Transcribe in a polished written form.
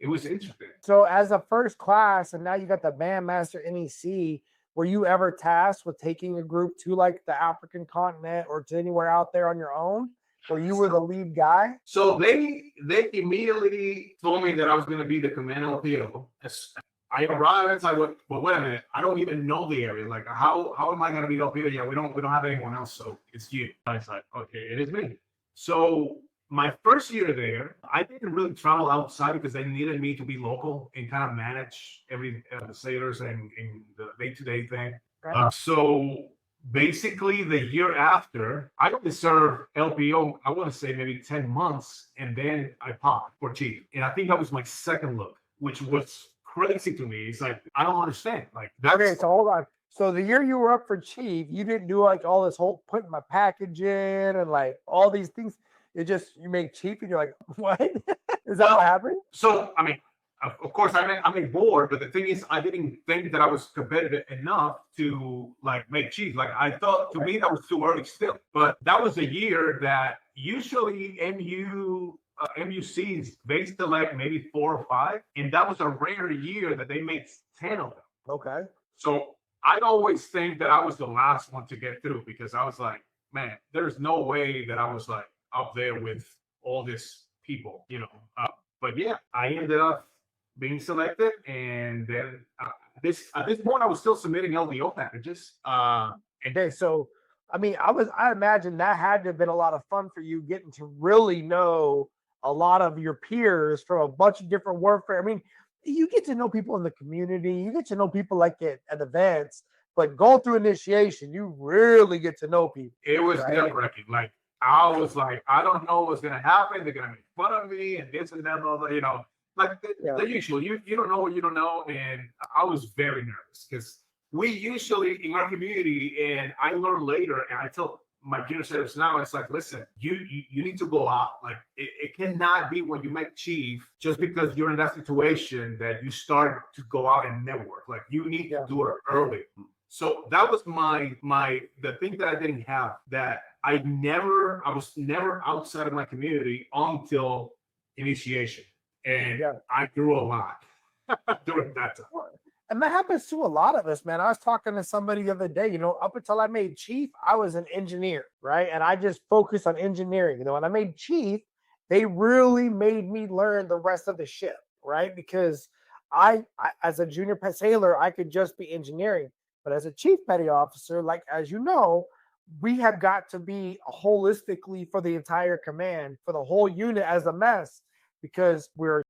it was interesting. So as a first class, and now you got the bandmaster NEC, were you ever tasked with taking a group to like the African continent or to anywhere out there on your own, or you were the lead guy? So they immediately told me that I was going to be the command LPO. I arrived, it's like, well, wait a minute, I don't even know the area. Like, how am I going to be LPO? Yeah, we don't have anyone else, so it's you. I was like, okay, it is me. So my first year there, I didn't really travel outside because they needed me to be local and kind of manage every the sailors and the day-to-day thing. Right. So basically, the year after, I only served LPO, I want to say maybe 10 months, and then I popped for chief. And I think that was my second look, which was crazy to me. It's like, I don't understand. Like, that's Okay, so hold on. So the year you were up for chief, you didn't do like all this whole putting my package in and like all these things. It just, you make chief and you're like, what? Is that what happened? So, I mean, of course, I'm bored, but the thing is, I didn't think that I was competitive enough to like make chief. Like, I thought, to me, that was too early still. But that was a year that usually MUCs, they select maybe 4 or 5, and that was a rare year that they made 10 of them. Okay. So I'd always think that I was the last one to get through because I was like, man, there's no way that I was like up there with all these people, you know. But yeah, I ended up being selected, and then at this point, I was still submitting LDO packages. Okay, so I mean, I imagine that had to have been a lot of fun for you, getting to really know a lot of your peers from a bunch of different warfare. I mean, you get to know people in the community, you get to know people like at events, but going through initiation, you really get to know people. It was nerve-wracking. Like, I was like, I don't know what's gonna happen. They're gonna make fun of me and this and that, blah, blah, you know, like the usual. You don't know what you don't know, and I was very nervous because we usually in our community, and I learned later, and I tell my junior service now, it's like, listen, you need to go out. Like, it cannot be when you make chief just because you're in that situation that you start to go out and network. Like, you need to do it early. So that was the thing that I didn't have, that I was never outside of my community until initiation. And I grew a lot during that time. And that happens to a lot of us, man. I was talking to somebody the other day, you know, up until I made chief, I was an engineer, right? And I just focused on engineering. You know, when I made chief, they really made me learn the rest of the ship, right? Because I as a junior sailor, I could just be engineering. But as a chief petty officer, like, as you know, we have got to be holistically for the entire command, for the whole unit as a mess, because we're